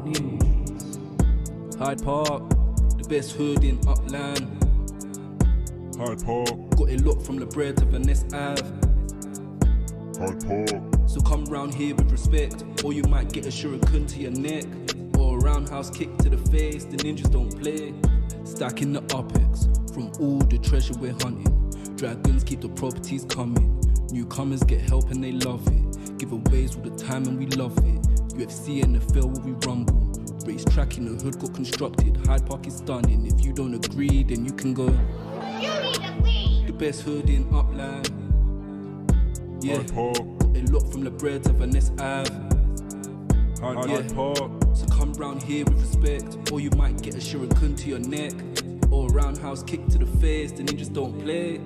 News. Hyde Park, the best hood in Upland. Hyde Park, Got it locked from Blvd to Venice Ave. Hyde Park, So come round here with respect, or you might get a shuriken to your neck, or a roundhouse kick to the face. The ninjas don't play. Stacking the upex from all the treasure we're hunting. Dragons keep the properties coming. Newcomers get help and they love it. Giveaways all the time and we love it. UFC and NFL where we rumble. Race track in the hood got constructed. Hyde Park is stunning. If you don't agree, then you can go. The best hood in Upland. Yeah. Hyde Park, Got it locked from Blvd to Venice Ave. Hyde Park, So come round here with respect, or you might get a shuriken to your neck, or a roundhouse kick to the face. The ninjas don't play.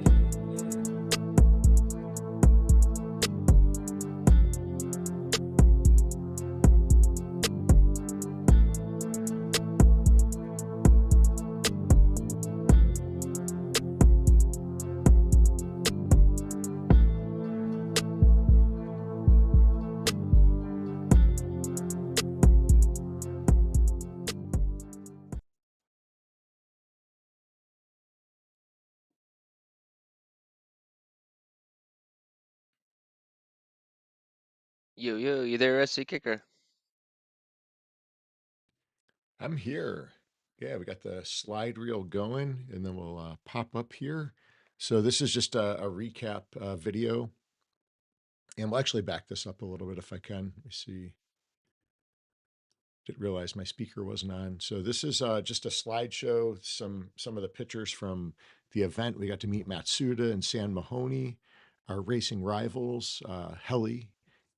Yo, you there, SC Kicker? I'm here. Yeah, we got the slide reel going, and then we'll pop up here. So this is just a recap video, and we'll actually back this up a little bit if I can. Let me see. Didn't realize my speaker wasn't on. So this is just a slideshow. Some of the pictures from the event. We got to meet Matsuda and San Mahoney, our racing rivals, Helly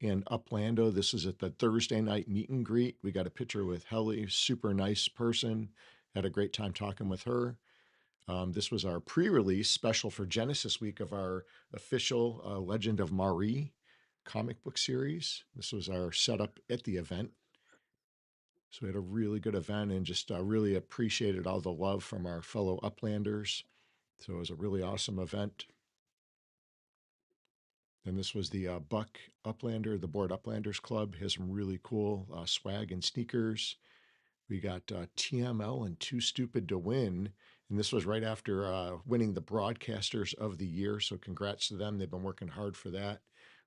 and Uplando. This is at the Thursday night meet and greet. We got a picture with Helly, super nice person. Had a great time talking with her. This was our pre-release special for Genesis Week of our official Legend of Marie comic book series. This was our setup at the event. So we had a really good event and just really appreciated all the love from our fellow Uplanders. So it was a really awesome event. And this was the Buck Uplander, the Board Uplanders Club. Has some really cool swag and sneakers. We got TML and Too Stupid to Win. And this was right after winning the Broadcasters of the Year. So congrats to them. They've been working hard for that.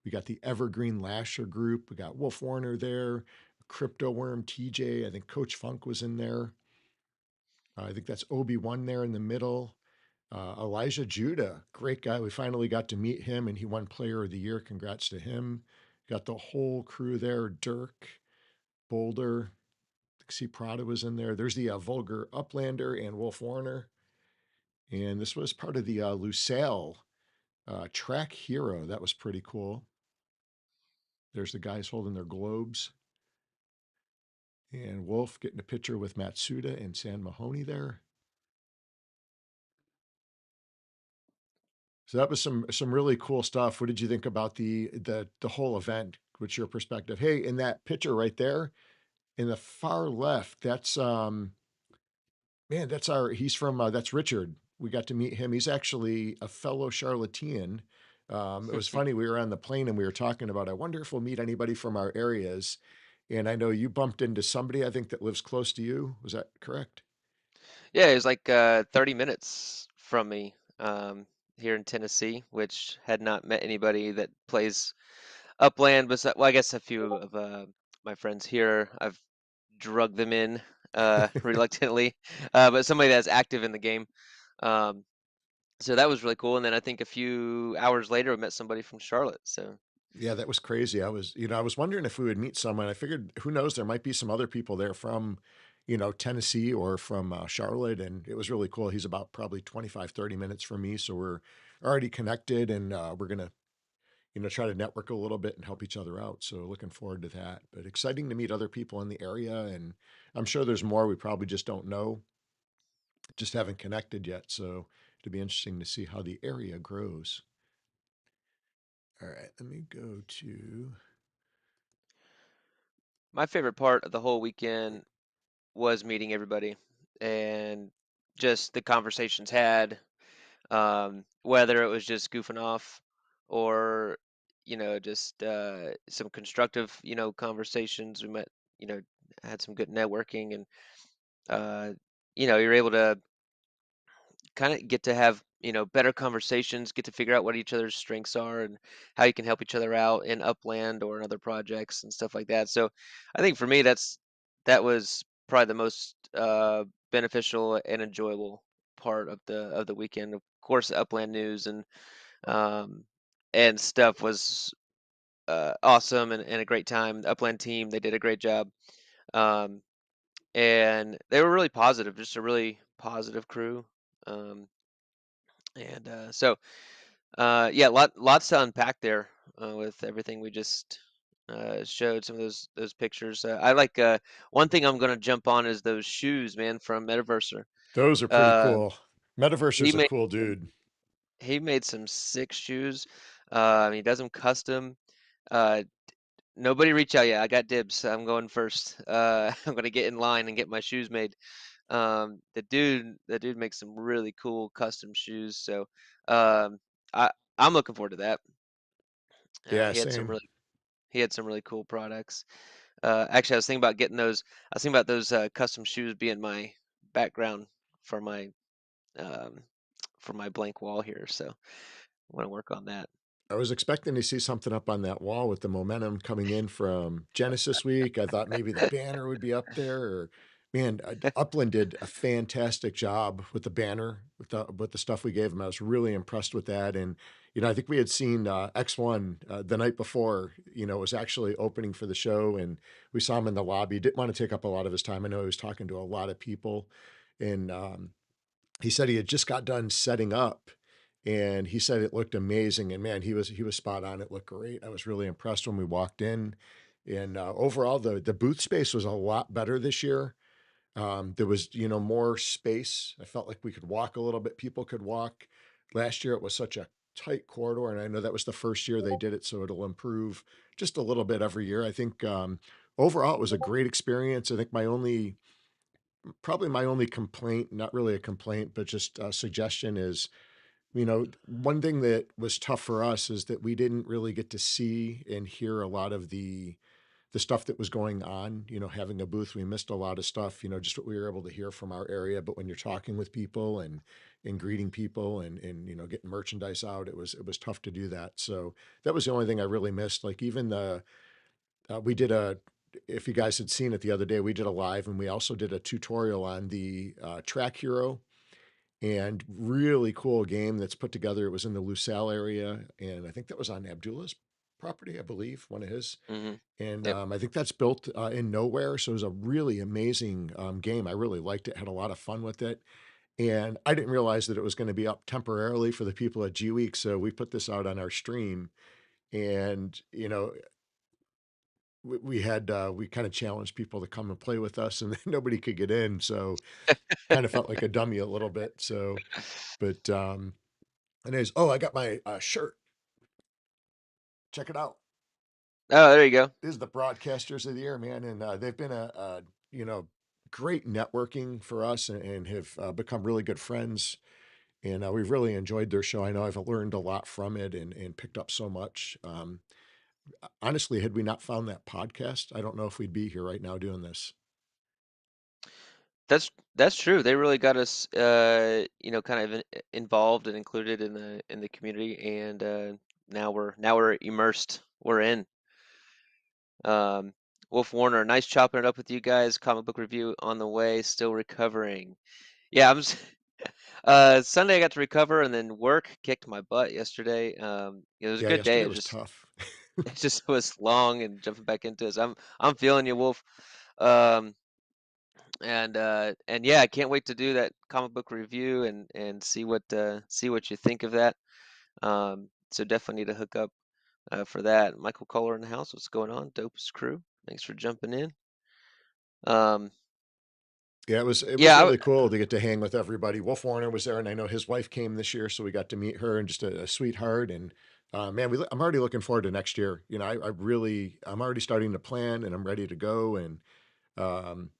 We got the Evergreen Lasher group. We got Wolf Warner there. Crypto Worm, TJ. I think Coach Funk was in there. I think that's Obi-Wan there in the middle. Elijah Judah, great guy. We finally got to meet him, and he won Player of the Year. Congrats to him. Got the whole crew there. Dirk, Boulder, see Prada was in there. There's the Vulgar Uplander and Wolf Warner. And this was part of the Lusail Track Hero. That was pretty cool. There's the guys holding their globes. And Wolf getting a picture with Matsuda and San Mahoney there. So that was some really cool stuff. What did you think about the whole event? What's your perspective? Hey, in that picture right there, in the far left, that's man, he's from that's Richard. We got to meet him. He's actually a fellow Charlottean. It was funny. We were on the plane and we were talking about, I wonder if we'll meet anybody from our areas. And I know you bumped into somebody, I think, that lives close to you. Was that correct? Yeah, it was like 30 minutes from me here in Tennessee, which had not met anybody that plays Upland. But well, I guess a few of my friends here, I've drugged them in reluctantly, but somebody that's active in the game. So that was really cool. And then I think a few hours later, I met somebody from Charlotte. So Yeah, that was crazy. I was wondering if we would meet someone. I figured, who knows, there might be some other people there from, Tennessee or from Charlotte. And it was really cool. He's about probably 25-30 minutes from me. So we're already connected, and we're going to, try to network a little bit and help each other out. So looking forward to that. But exciting to meet other people in the area. And I'm sure there's more we probably just don't know, just haven't connected yet. So it'll be interesting to see how the area grows. All right, let me go to... my favorite part of the whole weekend was meeting everybody and just the conversations had, whether it was just goofing off or just some constructive, conversations. We met, had some good networking, and uh, you're able to kind of get to have, better conversations, get to figure out what each other's strengths are and how you can help each other out in Upland or in other projects and stuff like that. So I think for me, that was probably the most beneficial and enjoyable part of the weekend. Of course, Upland news um, and stuff was awesome and a great time. The Upland team, they did a great job. Um, and they were really positive, just a really positive crew. Um, and yeah, lots to unpack there with everything we just showed. Some of those pictures. I like one thing I'm gonna jump on is those shoes, man, from Metaverse. Those are pretty Uh, cool. Metaverse he a made cool some, dude. he made some sick shoes. He does them custom. Uh, Nobody reach out yet. I got dibs. I'm going first. I'm gonna get in line and get my shoes made. The dude makes some really cool custom shoes. So um, I I'm looking forward to that. Uh, Yeah, he had some same. really he had some really cool products. Actually, I was thinking about getting those. I was thinking about those custom shoes being my background for my um, for my blank wall here. So I want to work on that. I was expecting to see something up on that wall with the momentum coming in from Genesis Week. I thought maybe the banner would be up there. Or, man, Upland did a fantastic job with the banner, with the stuff we gave them. I was really impressed with that. And I think we had seen X1 the night before. Was actually opening for the show, and we saw him in the lobby. Didn't want to take up a lot of his time. I know he was talking to a lot of people, and he said he had just got done setting up, and he said it looked amazing. And man, he was spot on. It looked great. I was really impressed when we walked in. And overall, the booth space was a lot better this year. There was more space. I felt like we could walk a little bit. People could walk. Last year it was such a tight corridor, and I know that was the first year they did it, so it'll improve just a little bit every year. I think overall it was a great experience. I think probably my only complaint, not really a complaint, but just a suggestion is, one thing that was tough for us is that we didn't really get to see and hear a lot of the stuff that was going on. Having a booth, we missed a lot of stuff. Just what we were able to hear from our area. But when you're talking with people and greeting people and getting merchandise out, it was tough to do that. So that was the only thing I really missed. Like even we did a, if you guys had seen it the other day, we did a live, and we also did a tutorial on the Track Hero, and really cool game that's put together. It was in the Lucelle area, and I think that was on Abdullah's property, I believe, one of his. Hmm. And Yep. I think that's built in Nowhere, so it was a really amazing game. I really liked it, had a lot of fun with it. And I didn't realize that it was going to be up temporarily for the people at G Week, so we put this out on our stream. And we kind of challenged people to come and play with us, and nobody could get in, so kind of felt like a dummy a little bit. So, but anyways, oh, I got my shirt. Check it out. Oh, there you go. This is the Broadcasters of the Year, man, and they've been a great networking for us, and have become really good friends. And we've really enjoyed their show. I know I've learned a lot from it, and picked up so much. Honestly, had we not found that podcast, I don't know if we'd be here right now doing this. That's true. They really got us, kind of involved and included in the community, and now we're immersed. We're in. Um, Wolf Warner, nice chopping it up with you guys. Comic book review on the way. Still recovering. Yeah, Sunday I got to recover, and then work kicked my butt yesterday. It was a Yeah, good day. yesterday It was just tough. it just was long and jumping back into it. So I'm feeling you, Wolf. Um, and yeah, I can't wait to do that comic book review and see what you think of that. So definitely need to hook up for that. Michael Kohler in the house. What's going on? Dopest crew. Thanks for jumping in. Um, Yeah, it was yeah, really cool to get to hang with everybody. Wolf Warner was there, and I know his wife came this year, so we got to meet her, and just a sweetheart. And man, I'm already looking forward to next year. I'm already starting to plan, and I'm ready to go. And um,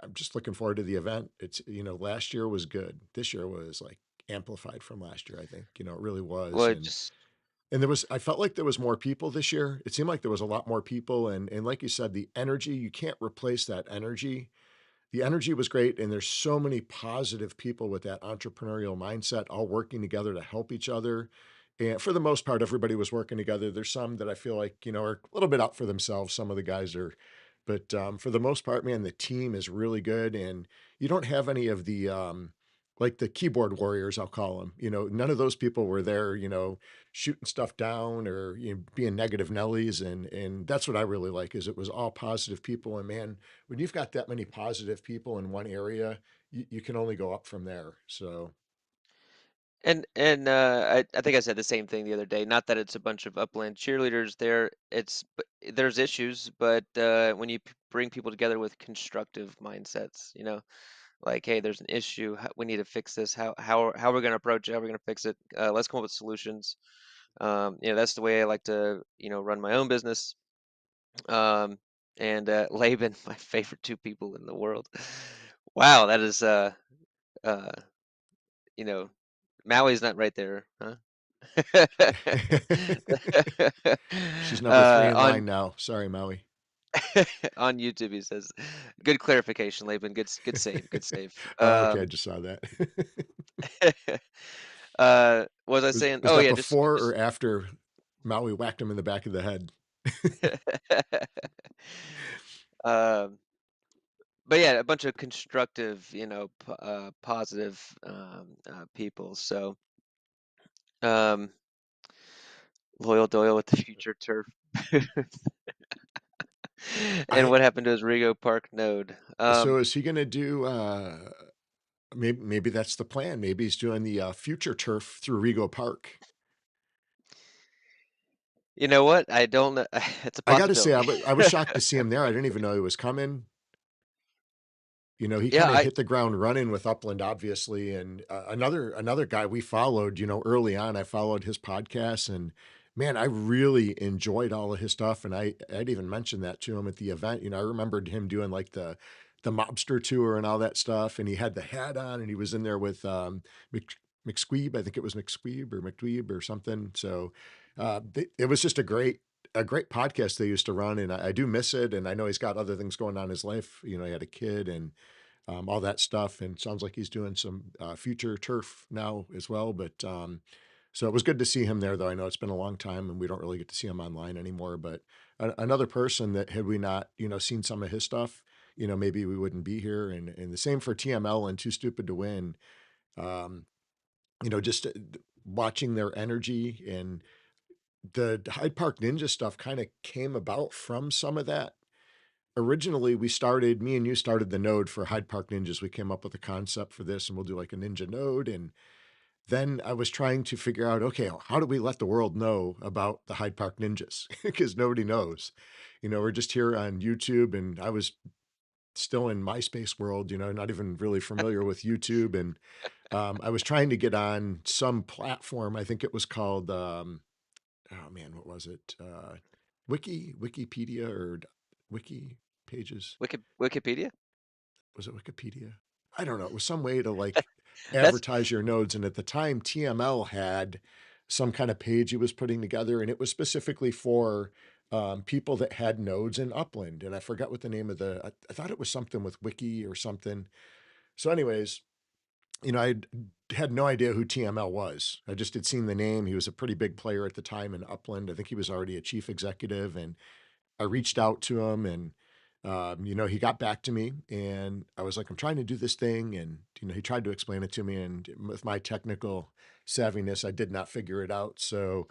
I'm just looking forward to the event. It's last year was good. This year was like amplified from last year. I think it really was. well, And And I felt like there was more people this year. It seemed like there was a lot more people, and like you said, the energy, you can't replace that energy. The energy was great, and there's so many positive people with that entrepreneurial mindset, all working together to help each other. And for the most part, everybody was working together. There's some that I feel like, are a little bit out for themselves. Some of the guys are, but for the most part, man, the team is really good. And you don't have any of the, like the keyboard warriors, I'll call them. None of those people were there, shooting stuff down or being negative Nellies. And that's what I really like is it was all positive people. And man, when you've got that many positive people in one area, you can only go up from there. So And I think I said the same thing the other day. Not that it's a bunch of Upland cheerleaders there. There's issues, but when you bring people together with constructive mindsets, like, hey, there's an issue. We need to fix this. How are we going to approach it? How are we going to fix it? Let's come up with solutions. That's the way I like to run my own business. Um, and Laban, my favorite two people in the world. Wow, that is uh, you know, Maui's not right there, huh? she's number three in On line now. Sorry, Maui. on YouTube, he says, "Good clarification, Laban. Good save. Good save." Oh, okay, I just saw that. What was I Was saying? was Oh that yeah, before just or after Maui whacked him in the back of the head? um, but yeah, a bunch of constructive, positive people. So, um, Loyal Doyle with the future turf. And I what happened to his Rego Park node? So is he going to do? Maybe that's the plan. Maybe he's doing the future turf through Rego Park. You know what? I don't know. It's a I got to say, possibility. I was shocked to see him there. I didn't even know he was coming. He Yeah, kind of hit the ground running with Upland, obviously, and another guy we followed. Early on, I followed his podcast, and man, I really enjoyed all of his stuff. And I'd even mentioned that to him at the event. I remembered him doing like the mobster tour and all that stuff, and he had the hat on, and he was in there with McSqueeb. I think it was McDweeb or something. So it was just a great podcast they used to run, and I do miss it. And I know he's got other things going on in his life. He had a kid and all that stuff. And sounds like he's doing some future turf now as well. But so it was good to see him there, though. I know it's been a long time and we don't really get to see him online anymore. But another person that had we not, seen some of his stuff, maybe we wouldn't be here. And the same for TML and Too Stupid to Win. Um, just watching their energy and the Hyde Park Ninja stuff kind of came about from some of that. Originally, me and you started the node for Hyde Park Ninjas. We came up with a concept for this, and we'll do like a ninja node. And then I was trying to figure out, okay, how do we let the world know about the Hyde Park Ninjas? Because nobody knows. We're just here on YouTube, and I was still in MySpace world, not even really familiar with YouTube. And I was trying to get on some platform. I think it was called, oh man, what was it? Wikipedia or Wiki Pages. Wikipedia? Was it Wikipedia? I don't know. It was some way to like That's advertise your nodes. And at the time, TML had some kind of page he was putting together, and it was specifically for people that had nodes in Upland. And I forgot what the name of I thought it was something with Wiki or something. So, anyways, I had no idea who TML was. I just had seen the name. He was a pretty big player at the time in Upland. I think he was already a chief executive, and I reached out to him, and he got back to me, and I was like, I'm trying to do this thing. And, he tried to explain it to me, and with my technical savviness, I did not figure it out. So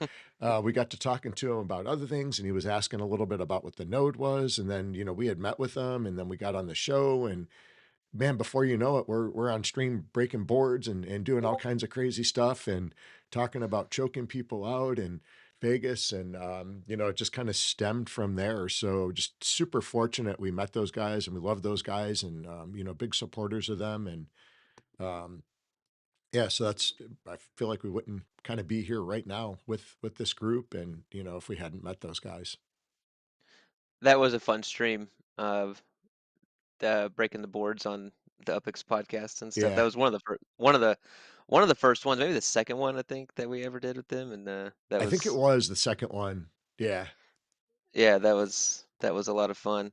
we got to talking to him about other things, and he was asking a little bit about what the node was. And then, we had met with him, and then we got on the show, and man, before you know it, we're on stream breaking boards and doing all kinds of crazy stuff and talking about choking people out in Vegas. And, it just kind of stemmed from there. So just super fortunate we met those guys and we love those guys and, big supporters of them. And, yeah, so I feel like we wouldn't kind of be here right now with this group. And, if we hadn't met those guys. that was a fun stream of the breaking the boards on the UpX podcast and stuff. Yeah. That was one of the one of the first ones, maybe the second one I think that we ever did with them, and that I think it was was the second one. Yeah. yeah, that was a lot of fun.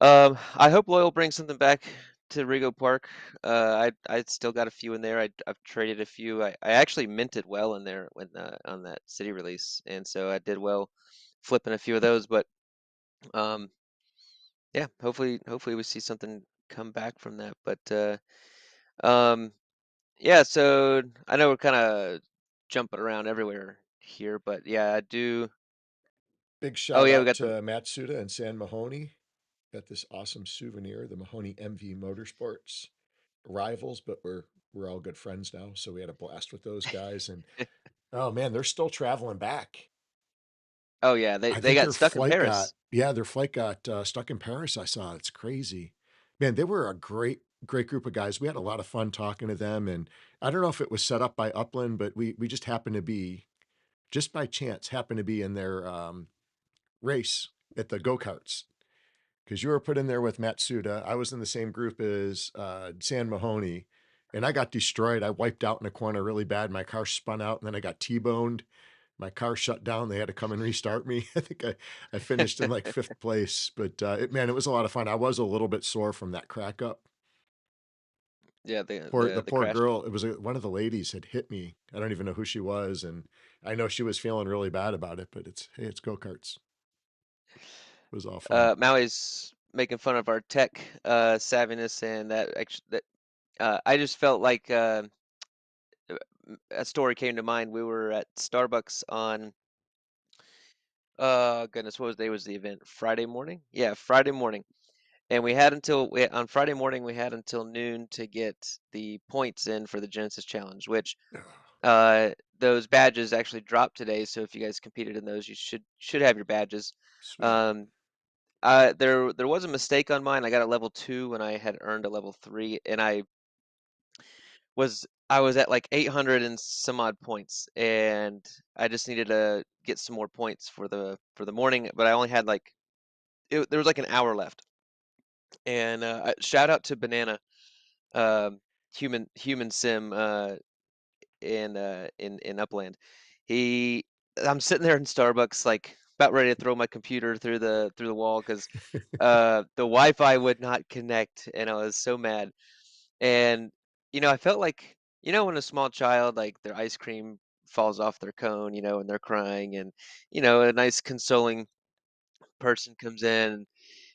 I hope Loyal brings something back to Rigo Park. I still got a few in there. I've traded a few. I actually minted well in there when on that city release, and so I did well flipping a few of those. But um, yeah, hopefully we see something come back from that. But um, yeah, so I know we're kind of jumping around everywhere here, but yeah, I do. Big Oh shout yeah, we out got to the. Matsuda and San Mahoney. Got this awesome souvenir, the Mahoney MV Motorsports rivals, but we're all good friends now, so we had a blast with those guys. And oh man, they're still traveling back. Oh yeah, I they think got their stuck in flight got Paris. yeah, their flight got stuck in Paris. I saw it's crazy. Man, they were a great group of guys. We had a lot of fun talking to them, and I don't know if it was set up by Upland, but we just happened to be just by chance happened to be in their race at the go karts because you were put in there with Matsuda. I was in the same group as San Mahoney, and I got destroyed. I wiped out in a corner really bad. My car spun out, and then I got T-boned. My car shut down. They had to come and restart me. I think I finished in like fifth place, but man, it was a lot of fun. I was a little bit sore from that crack up. Yeah, The the poor crash. girl. It was one of the ladies had hit me. I don't even know who she was, and I know she was feeling really bad about it. But it's hey, it's go karts. It was all fun. Maui's making fun of our tech savviness, and that actually that I just felt like a story came to mind. We were at Starbucks on goodness, what day was the event? Friday morning? Yeah, Friday morning. And on Friday morning we had until noon to get the points in for the Genesis Challenge, which uh those badges actually dropped today. So if you guys competed in those, you should have your badges. Sweet. Um, there was a mistake on mine. I got a level 2 when I had earned a level 3, and I was at like 800 and some odd points, and I just needed to get some more points for the morning, but I only had like there was like an hour left. And shout out to Banana, um, human sim in Upland. He I'm sitting there in Starbucks like about ready to throw my computer through the wall because the Wi-Fi would not connect, and I was so mad. And I felt like when a small child like their ice cream falls off their cone, and they're crying, and a nice consoling person comes in,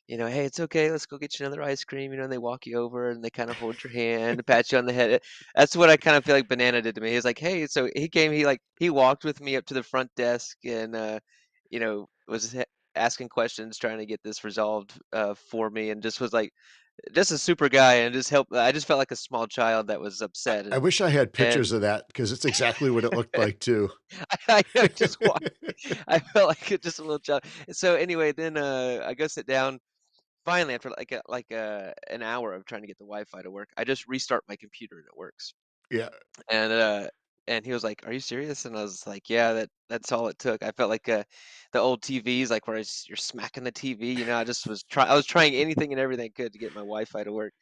"Hey, it's okay. Let's go get you another ice cream." And they walk you over and they kind of hold your hand, pat you on the head. That's what I kind of feel like Banana did to me. He's like, "Hey," so he walked with me up to the front desk and was asking questions, trying to get this resolved for me, and just was like, just a super guy, and just helped. I just felt like a small child that was upset, I wish I had and pictures of that because it's exactly what it looked like too. I just walked. I felt like just a little child. So anyway, then I go sit down. Finally, after an hour of trying to get the Wi-Fi to work, I just restart my computer and it works. Yeah. And and he was like, "Are you serious?" And I was like, "Yeah, that's all it took." I felt like the old TVs, like where you're smacking the TV. I was trying anything and everything I could to get my Wi-Fi to work.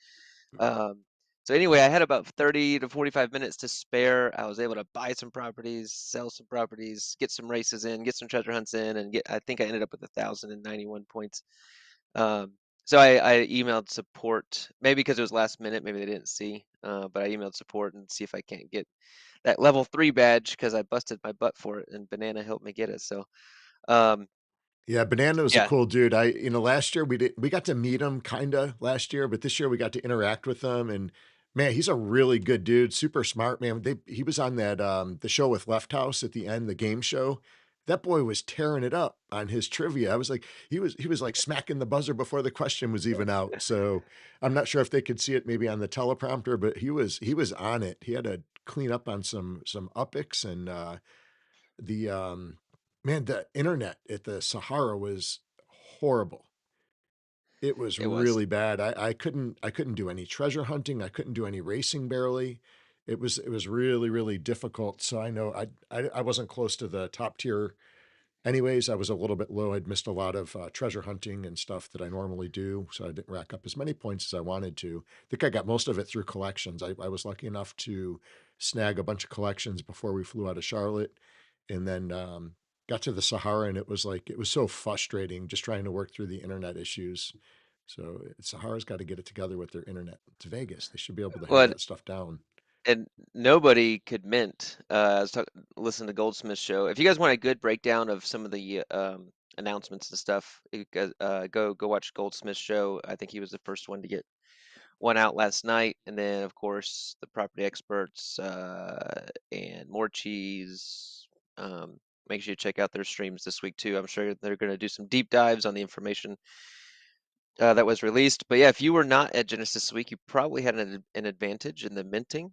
Um, so anyway, I had about 30 to 45 minutes to spare. I was able to buy some properties, sell some properties, get some races in, get some treasure hunts in, and I think I ended up with 1,091 points. Um, so I emailed support, maybe because it was last minute, maybe they didn't see, but I emailed support and see if I can't get that level 3 badge because I busted my butt for it, and Banana helped me get it. So, um, Yeah, Banana was a yeah, cool dude. Last year we got to meet him kinda last year, but this year we got to interact with him and man, he's a really good dude, super smart, man. He was on that the show with Left House at the end, the game show. That boy was tearing it up on his trivia. I was like, he was like smacking the buzzer before the question was even out. So I'm not sure if they could see it maybe on the teleprompter, but he was on it. He had to clean up on some upics and the man, the internet at the Sahara was horrible. It was it was. really bad. I couldn't do any treasure hunting. I couldn't do any racing barely. It was really difficult. So I know I wasn't close to the top tier anyways, I was a little bit low. I'd missed a lot of treasure hunting and stuff that I normally do, so I didn't rack up as many points as I wanted to. I think I got most of it through collections. I was lucky enough to snag a bunch of collections before we flew out of Charlotte, and then got to the Sahara, and it was so frustrating just trying to work through the internet issues. So Sahara's got to get it together with their internet. It's Vegas; they should be able to have Well, that stuff down. and nobody could mint. I was listening to Goldsmith's show. If you guys want a good breakdown of some of the announcements and stuff, you guys, go watch Goldsmith's show. I think he was the first one to get one out last night, and then of course the property experts and more cheese. Make sure you check out their streams this week too. I'm sure they're going to do some deep dives on the information that was released. But yeah, if you were not at Genesis this week, you probably had an advantage in the minting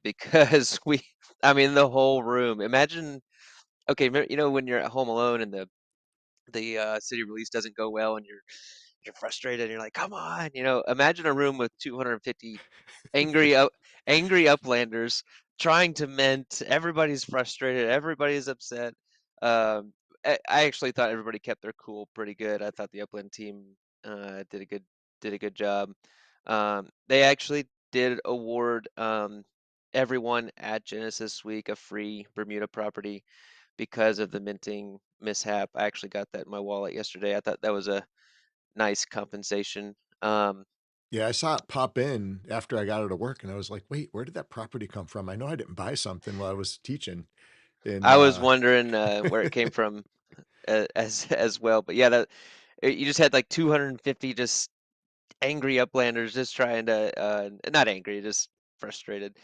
because I mean, the whole room. Imagine, okay, you know, when you're at home alone and the city release doesn't go well and you're frustrated and you're like, come on, you know, imagine a room with 250 angry angry uplanders trying to mint. Everybody's frustrated, everybody's upset. I actually thought everybody kept their cool pretty good. I thought the Upland team did a good job. They actually did award everyone at Genesis Week a free Bermuda property because of the minting mishap. I actually got that in my wallet yesterday. I thought that was a nice compensation. Yeah, I saw it pop in after I got out of work, and I was like, "Wait, where did that property come from?" I know I didn't buy something while I was teaching, and I was wondering where it came from as well, but yeah, you just had like 250 just angry uplanders just trying to not angry, just frustrated.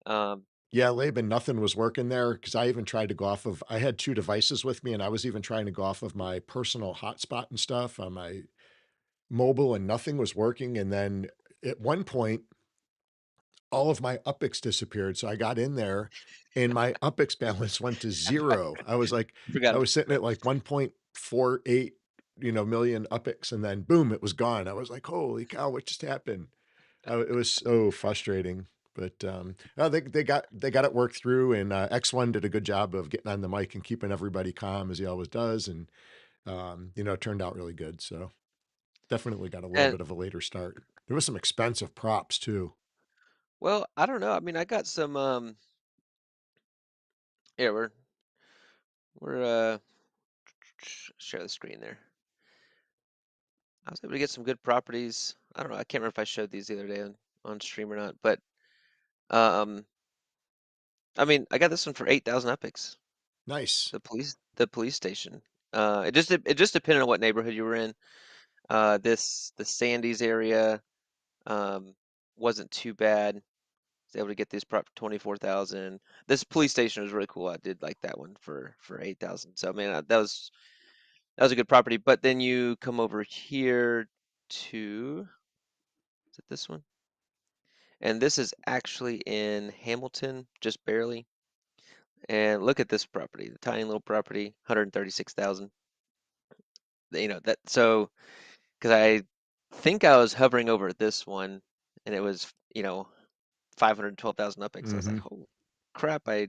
Um, yeah, Laban, nothing was working there because I even tried to go off of. I had two devices with me, and I was even trying to go off of my personal hotspot and stuff on my mobile, and nothing was working. And then at one point, all of my UPIX disappeared. So I got in there and my UPIX balance went to zero. I forgot. was sitting at like 1.48, million UPIX, and then boom, it was gone. I was like, holy cow, what just happened? It was so frustrating. But no, they got it worked through, and X1 did a good job of getting on the mic and keeping everybody calm as he always does, and it turned out really good. So definitely got a little And bit of a later start. There was some expensive props too. well, I don't know. I mean, I got some yeah, we're share the screen there. I was able to get some good properties. I don't know. I can't remember if I showed these the other day on stream or not, but um I mean, I got this one for 8,000 epics. Nice. The police station. It just depended on what neighborhood you were in. The Sandy's area wasn't too bad. Was able to get this prop for 24,000. This police station was really cool. I did like that one for 8,000. So man, that was a good property. But then you come over here to, is it this one? And this is actually in Hamilton, just barely. And look at this property, the tiny little property, 136,000. You know that, so because I think I was hovering over this one, and it was 512,000 upix. I was like, Mm-hmm. oh crap! I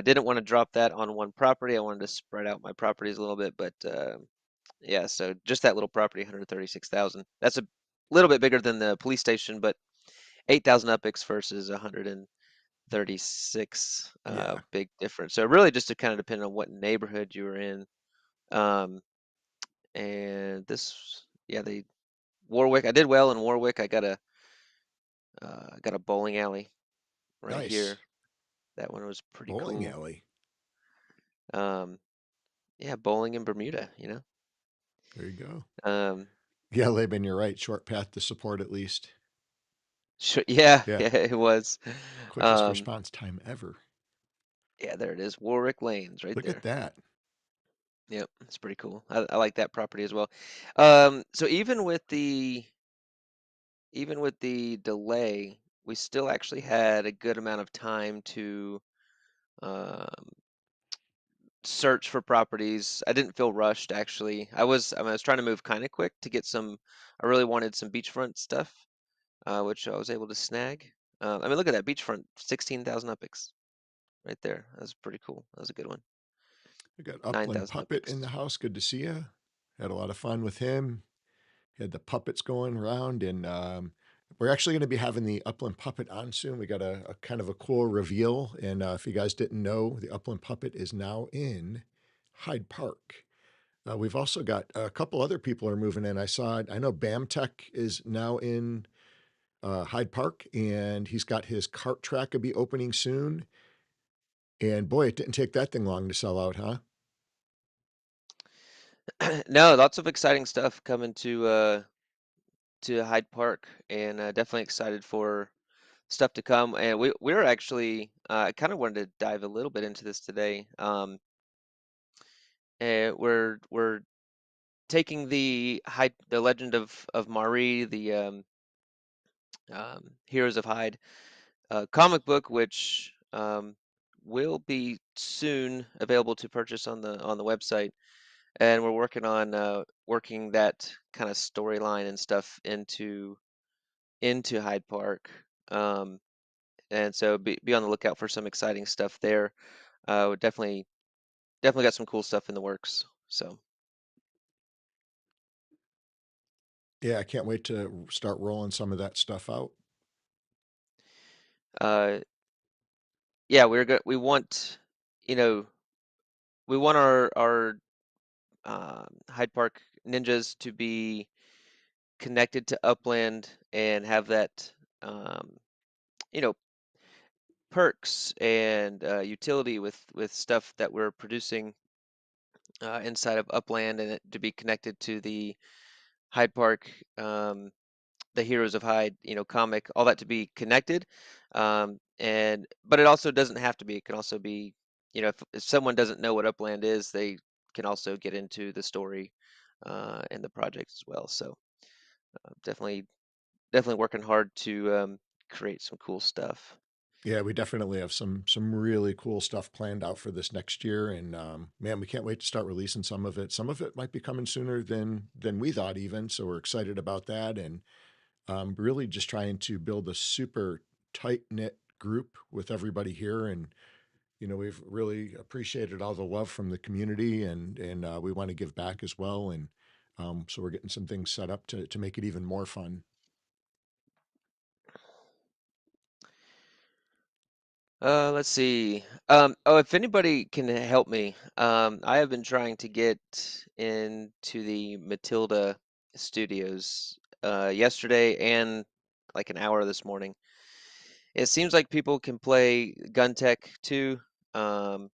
didn't want to drop that on one property. I wanted to spread out my properties a little bit, but yeah. So just that little property, 136,000. That's a little bit bigger than the police station, but 8,000 upix versus 136, Yeah. big difference. So really, just to kind of depend on what neighborhood you were in. Um, and this, yeah, they Warwick. I did well in Warwick. I got a bowling alley right Nice. here. That one was pretty Bowling cool. alley. Um, yeah, bowling in Bermuda. There you go. Um, Yeah, Laban, you're right. Short path to support at least. sure, yeah, Yeah. yeah, it was. Quickest Um, response time ever. yeah, there it is. Warwick Lanes right Look at there. that. Yep, it's pretty cool. I like that property as well. So even with the delay, we still actually had a good amount of time to um, search for properties. I didn't feel rushed actually. I was trying to move kind of quick to get some. I really wanted some beachfront stuff, which I was able to snag. I mean, look at that beachfront, 16,000 epics right there. That was pretty cool. That was a good one. We got Upland 9,000 Puppet in epics. the house. Good to see you. Had a lot of fun with him. Had the puppets going around, and we're actually going to be having the Upland Puppet on soon. We got a kind of a cool reveal, and if you guys didn't know, the Upland Puppet is now in Hyde Park. We've also got a couple other people are moving in. I know Bam Tech is now in Hyde Park, and he's got his cart track will be opening soon. And boy, it didn't take that thing long to sell out, huh? No, lots of exciting stuff coming to Hyde Park, and definitely excited for stuff to come. And we're actually I kind of wanted to dive a little bit into this today. And we're taking the Legend of Mari, the Heroes of Hyde comic book, which will be soon available to purchase on the website, and we're working on working that kind of storyline and stuff into Hyde Park. And so be on the lookout for some exciting stuff there. We definitely got some cool stuff in the works. So Yeah, I can't wait to start rolling some of that stuff out. uh, yeah, we want, you know, we want our Hyde Park ninjas to be connected to Upland and have that um, you know, perks and utility with stuff that we're producing inside of Upland, and it to be connected to the Hyde Park, the Heroes of Hyde, comic, all that to be connected. And but it also doesn't have to be. It can also be, if someone doesn't know what Upland is, they can also get into the story and the project as well. So definitely working hard to create some cool stuff. Yeah, we definitely have some really cool stuff planned out for this next year, and man, we can't wait to start releasing some of it. Some of it might be coming sooner than we thought even, so we're excited about that, and really just trying to build a super tight knit group with everybody here, and we've really appreciated all the love from the community, and we want to give back as well, and so we're getting some things set up to make it even more fun. Let's see. Oh, if anybody can help me, I have been trying to get into the Matilda studios yesterday and like an hour this morning. It seems like people can play Gun Tech 2 um,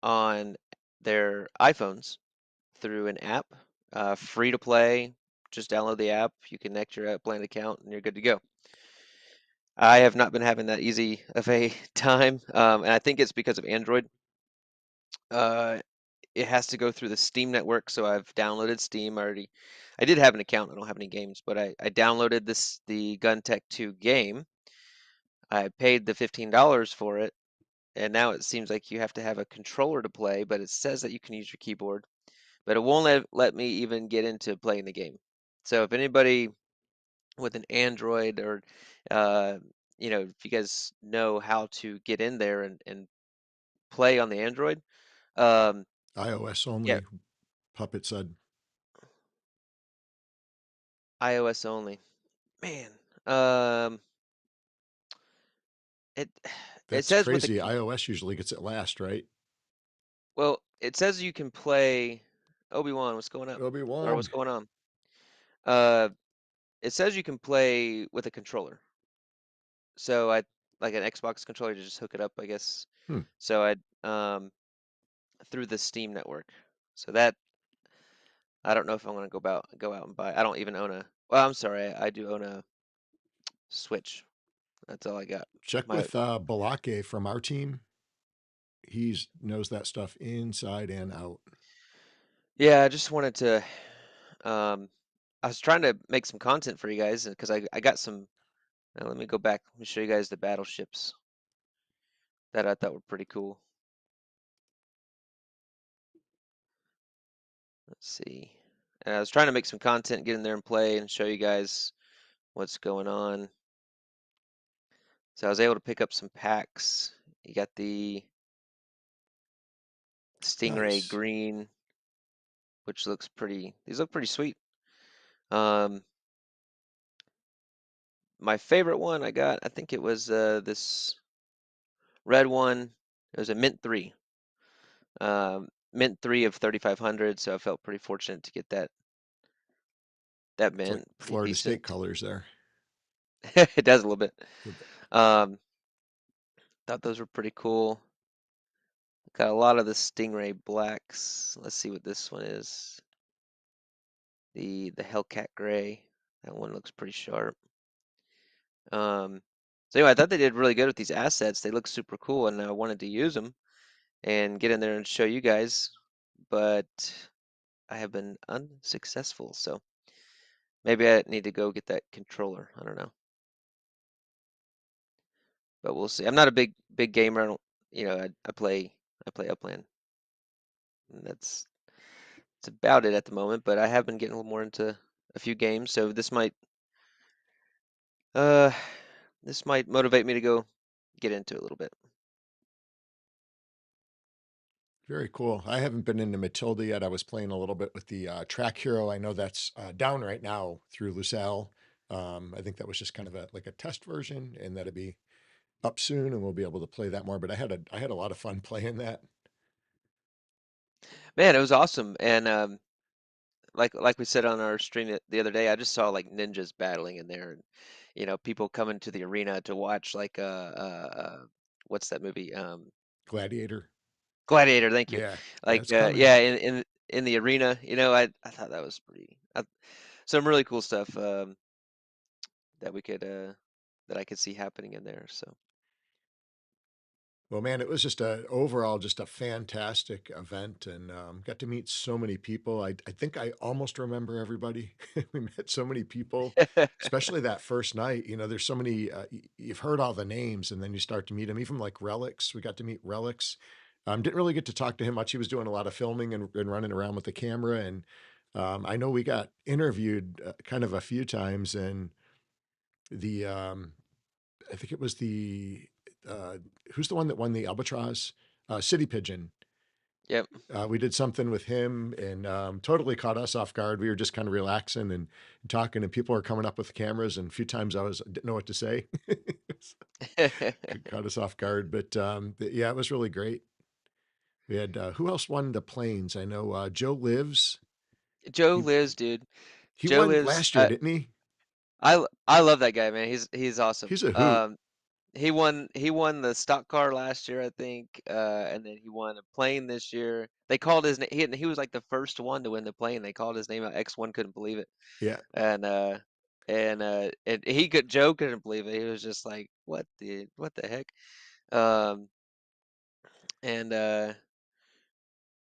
on their iPhones through an app, free to play. Just download the app, you connect your Upland account, and you're good to go. I have not been having that easy of a time, and I think it's because of Android. Uh, it has to go through the Steam network, so I've downloaded Steam already. I did have an account. I don't have any games, but I downloaded the Gun Tech 2 game. I paid the $15 for it, and now it seems like you have to have a controller to play, but it says that you can use your keyboard, but it won't let me even get into playing the game. So if anybody with an Android or uh, if you guys know how to get in there and play on the Android, um, iOS yeah, only, Puppet said. iOS only. Man, um, it it That's says with crazy. iOS usually gets it last, right? it says you can play Obi-Wan. What's going up? Or what's Obi-Wan. going on? Uh, it says you can play with a controller. So I like an Xbox controller to just hook it up, I guess. Hmm. So through the Steam network. So that I don't know if I'm gonna go out and buy. I don't even own a. Well, I'm sorry, I do own a Switch. That's all I got. Check My with Balake from our team. He knows that stuff inside and out. Yeah, I just wanted to. Um, I was trying to make some content for you guys because I got some. Let me go back. Let me show you guys the battleships that I thought were pretty cool. Let's see. And I was trying to make some content, get in there and play, and show you guys what's going on. So I was able to pick up some packs. You got the Stingray Nice. green, which looks pretty. These look pretty sweet. Um, my favorite one I got, I think it was this red one. It was a mint 3. Mint 3 of 3,500, so I felt pretty fortunate to get that mint. Pretty Florida State decent. colors there. It does a little bit. A little bit. Thought those were pretty cool. Got a lot of the Stingray blacks. Let's see what this one is. The Hellcat gray. That one looks pretty sharp. So anyway, I thought they did really good with these assets. They look super cool, and I wanted to use them and get in there and show you guys, but I have been unsuccessful. So maybe I need to go get that controller. I don't know, but we'll see. I'm not a big gamer. I don't, I play Upland, and that's about it at the moment. But I have been getting a little more into a few games, so this might motivate me to go get into it a little bit. Very cool. I haven't been into Matilda yet. I was playing a little bit with the Track Hero. I know that's down right now through Lucelle. I think that was just kind of like a test version, and that'll be up soon, and we'll be able to play that more. But I had a lot of fun playing that. Man, it was awesome, and like we said on our stream the other day, I just saw like ninjas battling in there, and people coming to the arena to watch like what's that movie? Gladiator. Gladiator. Thank you. Yeah, Like it's coming. yeah, in the arena, I thought that was pretty some really cool stuff that we could that I could see happening in there. So Well, man, it was just overall just a fantastic event, and got to meet so many people. I think I almost remember everybody. We met so many people, especially that first night. There's so many. You've heard all the names, and then you start to meet them. Even like Relics, we got to meet Relics. Didn't really get to talk to him much. He was doing a lot of filming and running around with the camera, and I know we got interviewed kind of a few times, and the I think it was the uh, who's the one that won the Albatross? City Pigeon. yep. We did something with him, and totally caught us off guard. We were just kind of relaxing and talking, and people were coming up with cameras. And a few times didn't know what to say. Caught us off guard, but yeah, it was really great. We had who else won the planes? I know Joe Lives. Joe He lives, dude. he Joe won lives. last year, didn't he? I love that guy, man. He's awesome. He's a hoot. He won the stock car last year, I think, and then he won a plane this year. They called his name. He was like the first one to win the plane. They called his name out. X1 couldn't believe it, Yeah, and Joe couldn't believe it. He was just like, what the heck? Um, and I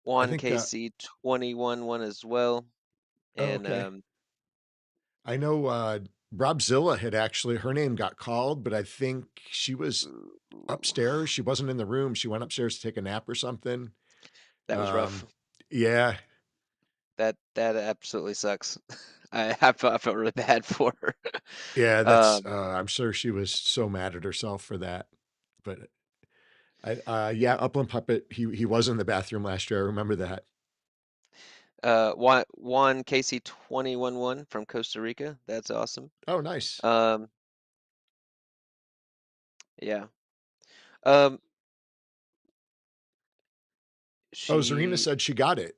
Juan think. KC 21 won as well, Oh, and okay. I know Robzilla had actually, her name got called, but I think she was upstairs. She wasn't in the room. She went upstairs to take a nap or something. that was rough. Yeah, That absolutely sucks. I felt really bad for her. yeah, that's, Um, I'm sure she was so mad at herself for that. But yeah, Upland Puppet, he was in the bathroom last year. I remember that. Juan KC 21 from Costa Rica. That's awesome. Oh, nice. Um, yeah. Um, Oh, Zarina she said she got it.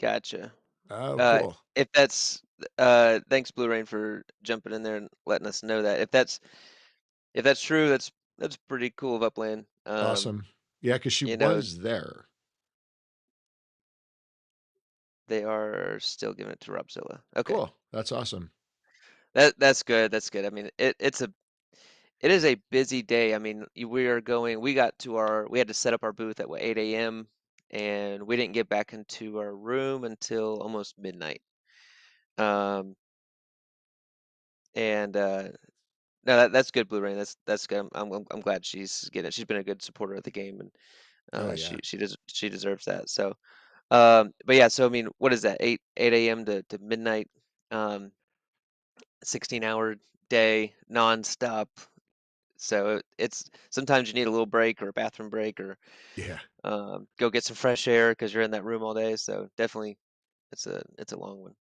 gotcha. Oh, cool. If that's thanks Blue Rain for jumping in there and letting us know that. If that's true, that's pretty cool of Upland. Awesome. Yeah, because she You know, was there. they are still giving it to Robzilla. Okay. Cool. That's awesome. That's good. That's good. I mean, it is a busy day. I mean, we had to set up our booth at 8 a.m. and we didn't get back into our room until almost midnight. Um, and no, that's good, Blue Rain. That's good. I'm glad she's getting it. She's been a good supporter of the game, and Oh, she yeah. she deserves that. So, but yeah. So I mean, what is that? 8 a.m. to midnight. Um, 16-hour day, nonstop. So it's sometimes you need a little break or a bathroom break or Yeah. go get some fresh air because you're in that room all day. So definitely, it's a long one.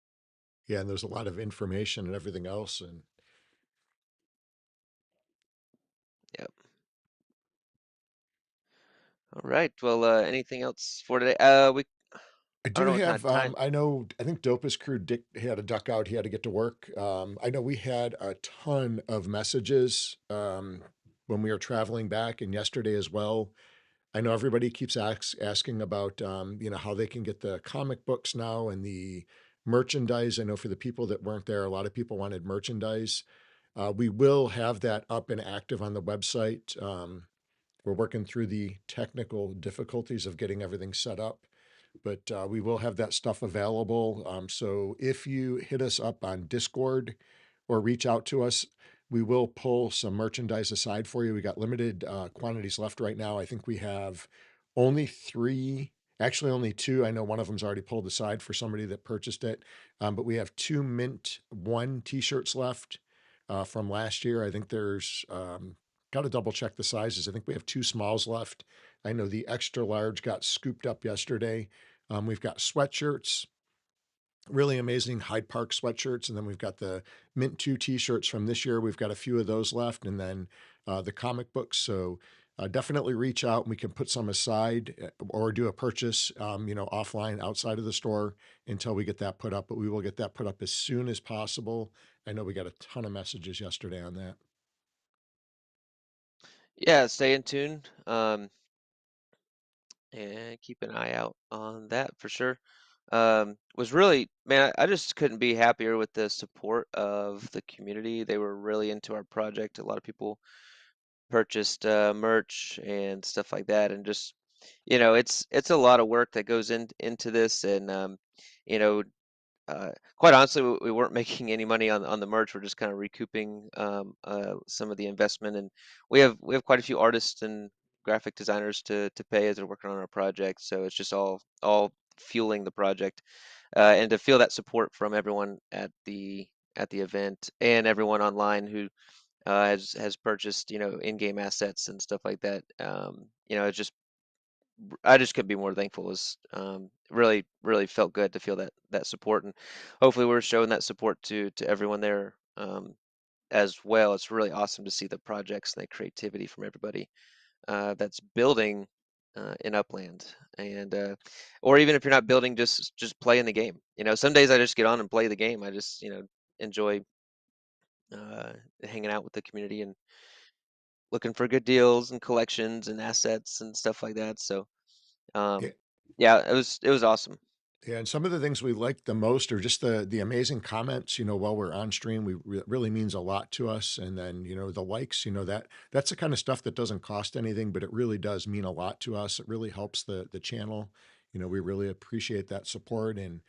Yeah. And there's a lot of information and everything else. And Yep. All right. Well, anything else for today? I I don't do know what kind have, of time. I think Dopus crew, Dick, he had to duck out. He had to get to work. I know we had a ton of messages when we were traveling back and yesterday as well. I know everybody keeps asking about, how they can get the comic books now and the merchandise. I know for the people that weren't there, a lot of people wanted merchandise. We will have that up and active on the website. We're working through the technical difficulties of getting everything set up, but we will have that stuff available. So if you hit us up on Discord or reach out to us, we will pull some merchandise aside for you. We got limited quantities left right now. I think we have only three, actually only two. I know one of them's already pulled aside for somebody that purchased it, but we have two Mint One t-shirts left from last year. I think there's got to double check the sizes. I think we have two smalls left. I know the extra large got scooped up yesterday. We've got sweatshirts, really amazing Hyde Park sweatshirts, and then we've got the Mint 2 t-shirts from this year. We've got a few of those left, and then the comic books. So definitely reach out and we can put some aside or do a purchase, offline outside of the store until we get that put up. But we will get that put up as soon as possible. I know we got a ton of messages yesterday on that. Yeah, stay in tune. And keep an eye out on that for sure. Was really, man, I just couldn't be happier with the support of the community. They were really into our project. A lot of people purchased merch and stuff like that, and just it's a lot of work that goes into this, and you know, quite honestly, we weren't making any money on the merch. We're just kind of recouping some of the investment, and we have quite a few artists and graphic designers to pay as they're working on our project. So it's just all fueling the project, and to feel that support from everyone at the event and everyone online who has purchased in-game assets and stuff like that. It's just I just couldn't be more thankful. It's really, really felt good to feel that support, and hopefully we're showing that support to everyone there as well. It's really awesome to see the projects and the creativity from everybody that's building in Upland, and or even if you're not building, just playing the game. Some days I just get on and play the game. I just enjoy uh, hanging out with the community and looking for good deals and collections and assets and stuff like that. So Yeah. Um, yeah, it was awesome. Yeah, and some of the things we like the most are just the amazing comments, while we're on stream. Really means a lot to us. And then, the likes, that's the kind of stuff that doesn't cost anything, but it really does mean a lot to us. It really helps the channel. We really appreciate that support, and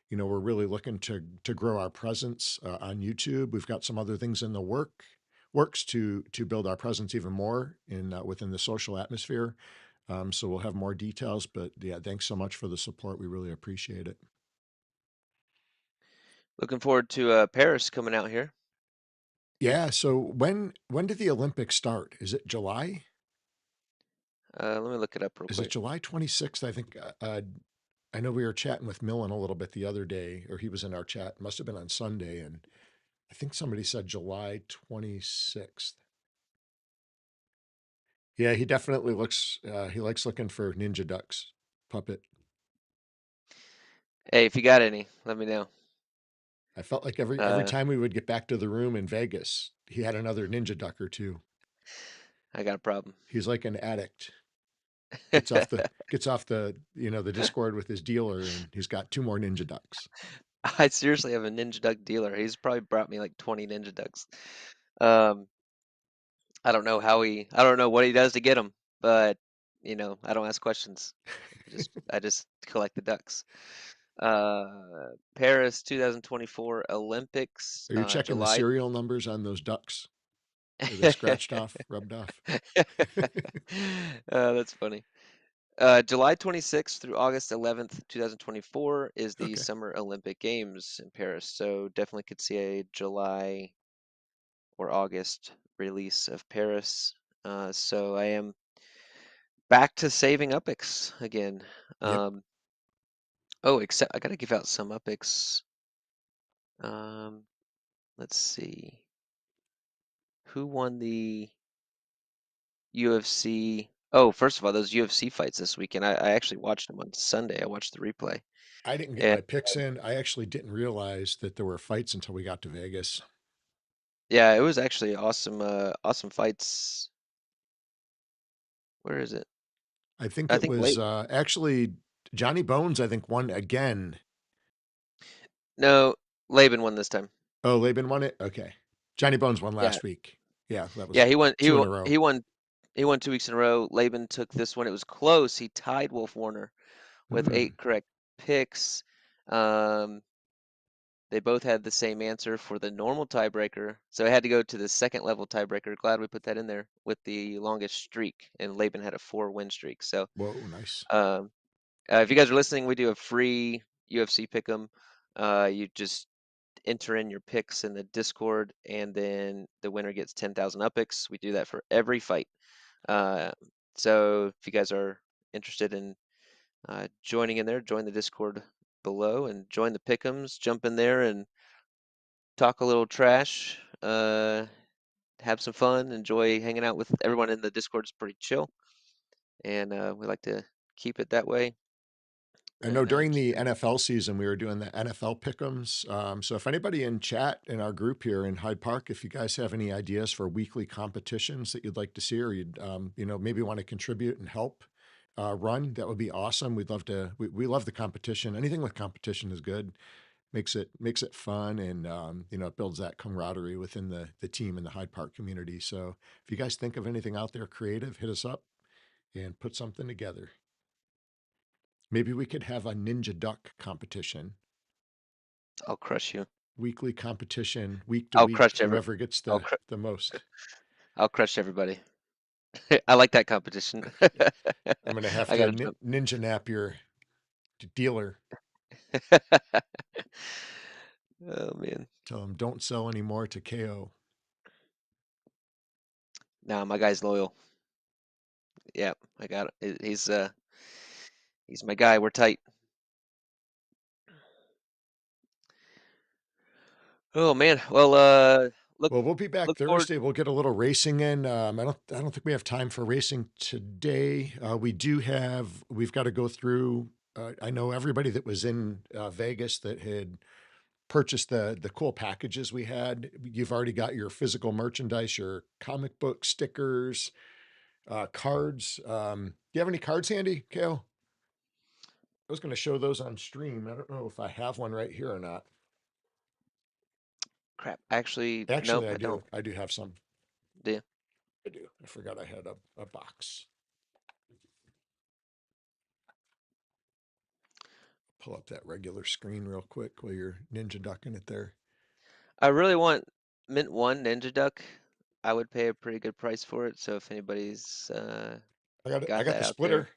we're really looking to grow our presence on YouTube. We've got some other things in the works to build our presence even more in within the social atmosphere. So we'll have more details, but yeah, thanks so much for the support. We really appreciate it. Looking forward to Paris coming out here. Yeah. So when did the Olympics start? Is it July? Let me look it up real Is it quick. July 26th? I think I know we were chatting with Millen a little bit the other day, or he was in our chat. Must have been on Sunday, and I think somebody said July 26th. Yeah, he definitely looks. He likes looking for Ninja Ducks puppet. Hey, if you got any, let me know. I felt like every Uh, time we would get back to the room in Vegas, he had another Ninja Duck or two. I got a problem. He's like an addict. Gets off the the Discord with his dealer, and he's got two more Ninja Ducks. I seriously have a Ninja Duck dealer. He's probably brought me like 20 Ninja Ducks. Um, I don't know what he does to get them, but I don't ask questions. I just collect the ducks. Paris 2024 Olympics, Are you checking the July. serial numbers on those ducks? Are they scratched off, rubbed off? That's funny. July 26th through August 11th, 2024 is the Okay. Summer Olympic Games in Paris. So definitely could see a July or August release of Paris. So I am back to saving Upics again. Yep. Oh, except I gotta give out some Upics. Let's see. Who won the UFC? Oh, first of all, those UFC fights this weekend. I actually watched them on Sunday. I watched the replay. I didn't get And my picks in. I actually didn't realize that there were fights until we got to Vegas. yeah, it was actually awesome. Awesome fights. Where is it? I think I it think was late. actually Johnny Bones, I think, won again. No, Laban won this time. Oh, Laban won it? Okay. Johnny Bones won Yeah, last week. Yeah, that was yeah. He won. two in a row. He won 2 weeks in a row. Laban took this one. It was close. He tied Wolf Warner with 8 correct picks. Um, They both had the same answer for the normal tiebreaker, so I had to go to the second level tiebreaker. Glad we put that in there with the longest streak, and Laban had a 4-win streak. So, Whoa, nice. if you guys are listening, we do a free UFC pick'em. You just enter in your picks in the Discord, and then the winner gets 10,000 Upics. We do that for every fight. So if you guys are interested in joining in there, join the Discord below and join the pick'ems. Jump in there and talk a little trash, have some fun, enjoy hanging out with everyone in the Discord. Is pretty chill, and we like to keep it that way. I know And during the NFL season, we were doing the NFL pick'ems. So if anybody in chat in our group here in Hyde Park, if you guys have any ideas for weekly competitions that you'd like to see, or you'd, maybe want to contribute and help run, that would be awesome. We'd love to, we love the competition. Anything with competition is good. Makes it fun. And, it builds that camaraderie within the team and the Hyde Park community. So if you guys think of anything out there creative, hit us up and put something together. Maybe we could have a ninja duck competition, I'll crush you. weekly competition, week to I'll week, crush whoever gets I'll, the most. I'll crush everybody. I like that competition. I'm going to have I to gotta jump. ninja nap your dealer. Oh man, Tell him don't sell anymore to KO. nah, my guy's loyal. Yeah, I got it. He's my guy. We're tight. Oh man. Well, Well, we'll be back look forward. Thursday. We'll get a little racing in. I don't think we have time for racing today. We've got to go through. I know everybody that was in Vegas that had purchased the cool packages we had. You've already got your physical merchandise, your comic book stickers, cards. Do you have any cards handy, Kale? I was going to show those on stream. I don't know if I have one right here or not. Crap. Actually, Actually, nope, I I do. don't. I do have some. Do you? I do. I forgot I had a box. Pull up that regular screen real quick while you're ninja ducking it there. I really want Mint 1 Ninja Duck. I would pay a pretty good price for it. So if anybody's I got got that the out splitter. there,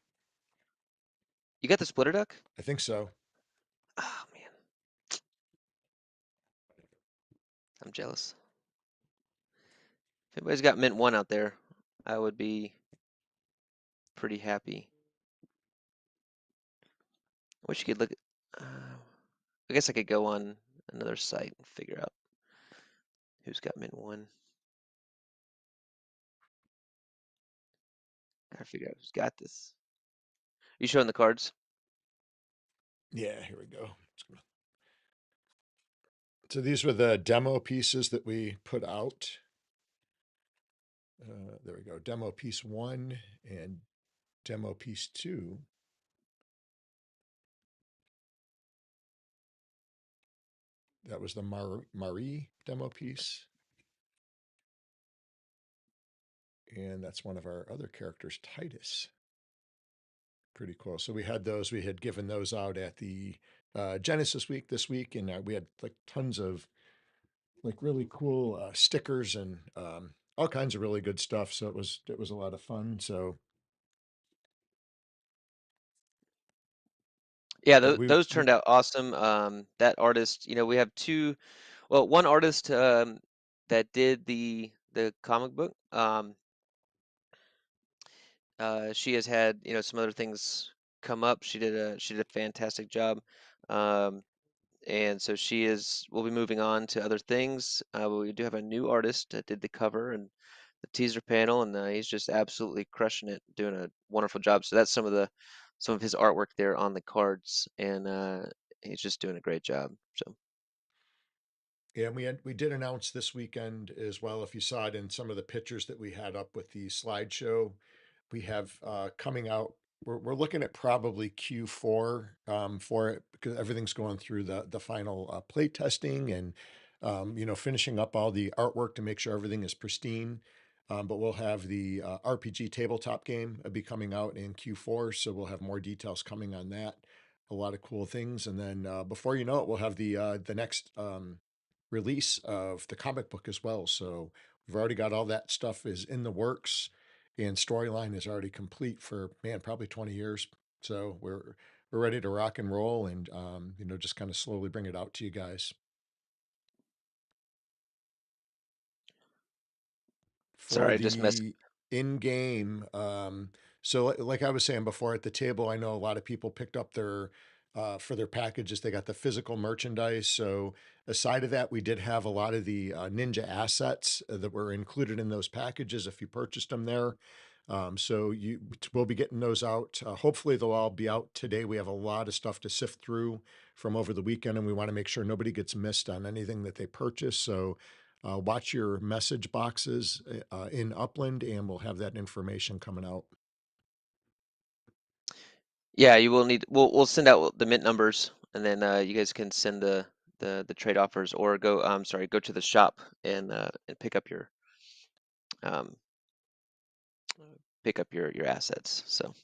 you got the splitter duck? I think so. Oh man, I'm jealous. If anybody's got Mint 1 out there, I would be pretty happy. I wish you could look at. I guess I could go on another site and figure out who's got Mint 1. Gotta figure out who's got this. You showing the cards? Yeah, here we go. So these were the demo pieces that we put out. There we go. Demo piece 1 and demo piece 2. That was the Marie demo piece. And that's one of our other characters, Titus. Pretty cool. So we had those. We had given those out at the Genesis week this week, and we had like tons of like really cool stickers and all kinds of really good stuff. So it was a lot of fun. So Yeah, but those turned out awesome. That artist, we have one artist that did the comic book. She has had, some other things come up. She did a fantastic job. Um, and so we'll be moving on to other things. But we do have a new artist that did the cover and the teaser panel, and he's just absolutely crushing it, doing a wonderful job. So that's some of his artwork there on the cards, and he's just doing a great job. So Yeah, and we did announce this weekend as well. If you saw it in some of the pictures that we had up with the slideshow, we have coming out. We're looking at probably Q4 for it because everything's going through the final play testing and finishing up all the artwork to make sure everything is pristine. But we'll have the RPG tabletop game be coming out in Q4, so we'll have more details coming on that. A lot of cool things, and then before you know it, we'll have the next release of the comic book as well. So we've already got all that stuff is in the works, and storyline is already complete for probably 20 years. So we're ready to rock and roll, and just kind of slowly bring it out to you guys. For sorry, I just messed. the in-game, so like I was saying before at the table, I know a lot of people picked up their for their packages, they got the physical merchandise. So aside of that, we did have a lot of the Ninja assets that were included in those packages if you purchased them there. So we'll be getting those out. Hopefully they'll all be out today. We have a lot of stuff to sift through from over the weekend, and we want to make sure nobody gets missed on anything that they purchase. So watch your message boxes in Upland, and we'll have that information coming out. Yeah, you will need. We'll send out the mint numbers, and then you guys can send the trade offers, or go. I'm sorry, go to the shop and um, pick up your assets. So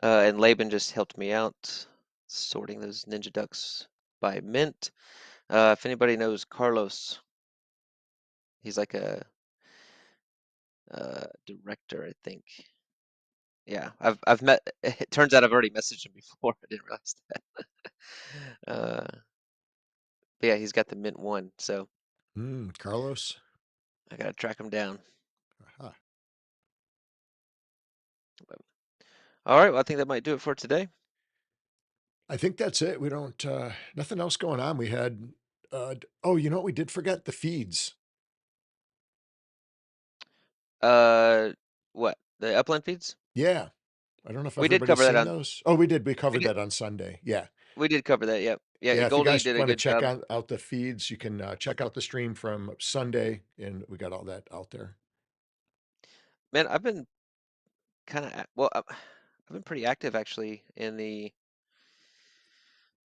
and Laban just helped me out sorting those Ninja Ducks by mint. If anybody knows Carlos, he's like a director, I think. Yeah, I've met. It turns out I've already messaged him before. I didn't realize that. But yeah, he's got the mint one, so Carlos. I gotta track him down. Aha. But, all right, well, I think that might do it for today. I think that's it. We don't, nothing else going on. We had, you know what? We did forget the feeds. Uh, what, the Upland feeds? Yeah. I don't know if We did everybody's cover that seen on. those. Oh, we did. We We covered did. that on Sunday. Yeah. We did cover that. Yep. Yeah, Yeah. If you Goldie guys did a want to good check job. out the feeds, you can check out the stream from Sunday, and we got all that out there. Man, I've been kind of well. I've been pretty active actually in the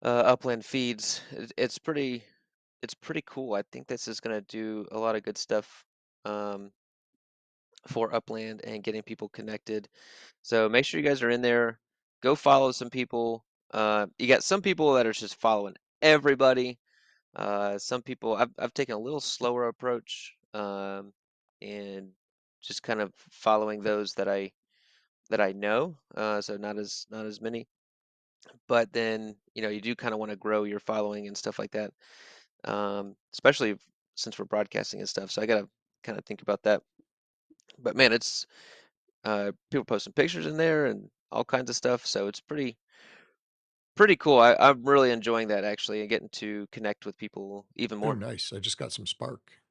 Upland feeds. It's pretty cool. I think this is gonna do a lot of good stuff um, for Upland and getting people connected. So make sure you guys are in there. Go follow some people. You got some people that are just following everybody. Some people I've taken a little slower approach, and just kind of following those that I know. So not as many. But then you do kind of want to grow your following and stuff like that. Especially since we're broadcasting and stuff. So I gotta kind of think about that. But man, it's people posting pictures in there and all kinds of stuff. So it's pretty cool. I'm really enjoying that actually, and getting to connect with people even Oh, more. nice. I just got some Spark.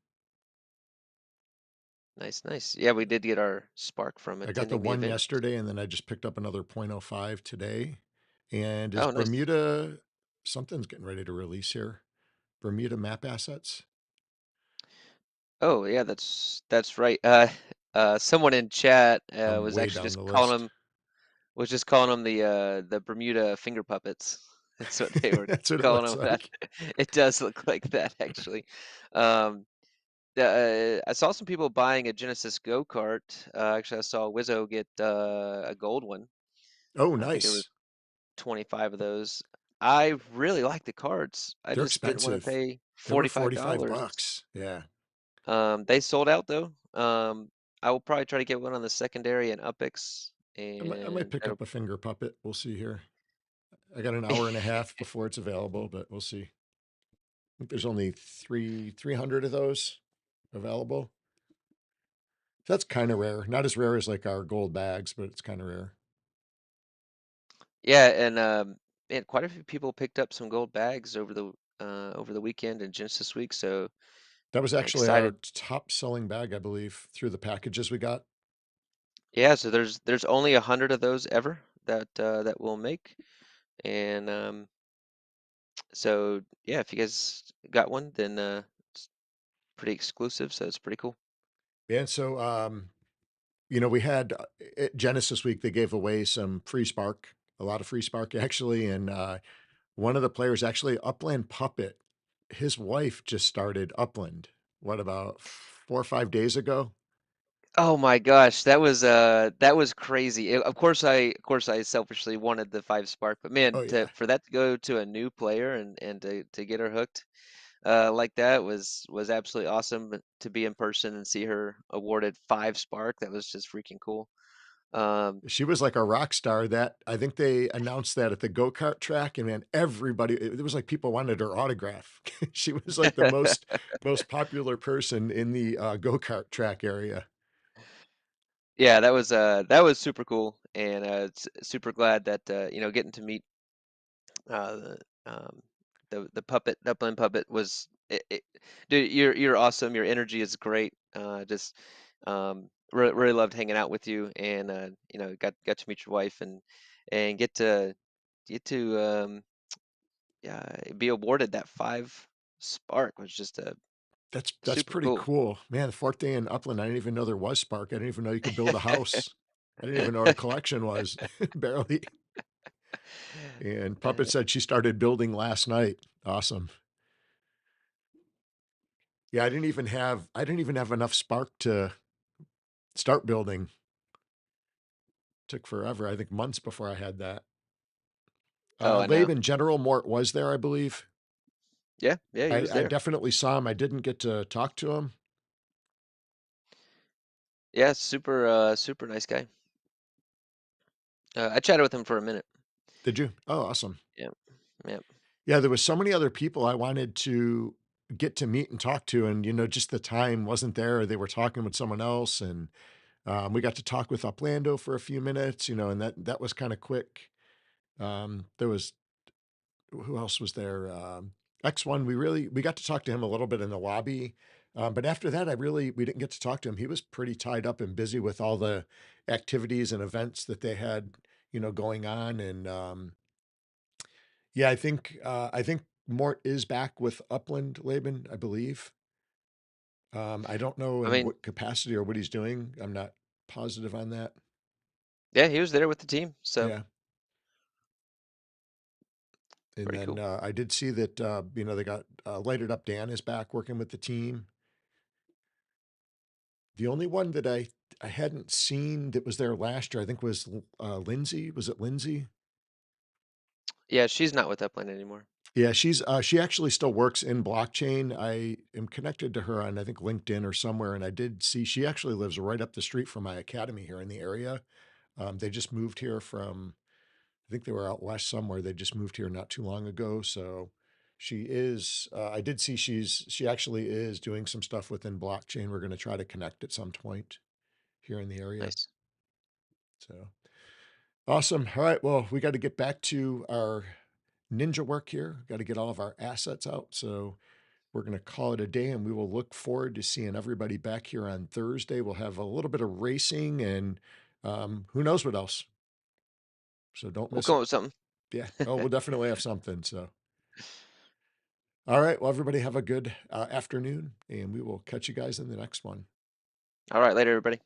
Nice, nice. Yeah, we did get our spark from I got the attending the one event. yesterday, and then I just picked up another .05 today. And is Oh, nice. Bermuda, something's getting ready to release here. Bermuda map assets. Oh, yeah, that's right. Someone in chat I'm was way actually down just the calling list. them the Bermuda finger puppets. That's what they were That's what it calling looks them. That like. it does look like that actually. Um, I saw some people buying a Genesis go kart. Actually, I saw Wizzo get a gold one. Oh, I think there was nice. 25 of those. I really like the cards. I They're just didn't want to expensive. pay They were $45. 45 bucks. Yeah. They sold out though. I will probably try to get one on the secondary and Upix, I might and pick that'll. up a finger puppet. We'll see here. I got an hour and a half before it's available, but we'll see. I think there's only 300 of those available. That's kind of rare. Not as rare as like our gold bags, but it's kind of rare. Yeah, and man, quite a few people picked up some gold bags over the weekend and Genesis week. So That was actually our excited. top selling bag, I believe, through the packages we got. Yeah, so there's only 100 of those ever that we'll make, and so yeah, if you guys got one, then it's pretty exclusive, so it's pretty cool. And so, we had at Genesis week, they gave away some free spark, a lot of free spark actually. And one of the players, actually, Upland Puppet, his wife just started Upland, what, about 4 or 5 days ago? Oh my gosh, that was crazy. Of course I selfishly wanted the 5 spark, but man, Oh, yeah. for that to go to a new player and to get her hooked like that was absolutely awesome. But to be in person and see her awarded 5 spark, that was just freaking cool. Um, She was like a rock star. That I think they announced that at the go-kart track, and man, everybody, it was like people wanted her autograph. She was like the most popular person in the go-kart track area. yeah, that was super cool, and super glad that getting to meet the um, the puppet, the Upland puppet was dude, you're awesome. Your energy is great. Just really loved hanging out with you, and got to meet your wife and get to yeah, be awarded that 5 spark was just That's super pretty cool. cool. Man, the fourth day in Upland, I didn't even know there was Spark. I didn't even know you could build a house. I didn't even know what a collection was, barely. And Puppet said she started building last night. Awesome. Yeah, I didn't even have enough Spark to start building. Took forever. I think months before I had that. Oh, I know. Laban General Mort was there, I believe. Yeah, yeah, he was I there. definitely saw him. I didn't get to talk to him. Yeah, super nice guy. I chatted with him for a minute. Did you? Oh, awesome. Yeah, yeah. Yeah, there was so many other people I wanted to get to meet and talk to, and just the time wasn't there. They were talking with someone else, and we got to talk with Uplando for a few minutes, and that was kind of quick. There was who else was there? X1. We got to talk to him a little bit in the lobby, but after that, we didn't get to talk to him. He was pretty tied up and busy with all the activities and events that they had, going on, and yeah, I think Mort is back with Upland Laban, I believe. I don't know I in mean, what capacity or what he's doing. I'm not positive on that. yeah, he was there with the team, so Yeah. And pretty then cool. I did see that they got Lighted Up Dan is back working with the team. The only one that I hadn't seen that was there last year, I think, was Lindsay. Was it Lindsay? Yeah, she's not with Upland anymore. Yeah, she actually still works in blockchain. I am connected to her on, I think, LinkedIn or somewhere, and I did see she actually lives right up the street from my academy here in the area. They just moved here from, I think they were out west somewhere. They just moved here not too long ago. So she is, I did see she actually is doing some stuff within blockchain. We're going to try to connect at some point here in the area. Nice. So awesome. All right. Well, we got to get back to our ninja work here. Got to get all of our assets out. So we're going to call it a day, and we will look forward to seeing everybody back here on Thursday. We'll have a little bit of racing and who knows what else. So don't We'll miss come it. up with something. Yeah. Oh, we'll definitely have something. So, all right. Well, everybody have a good afternoon, and we will catch you guys in the next one. All right, later, everybody.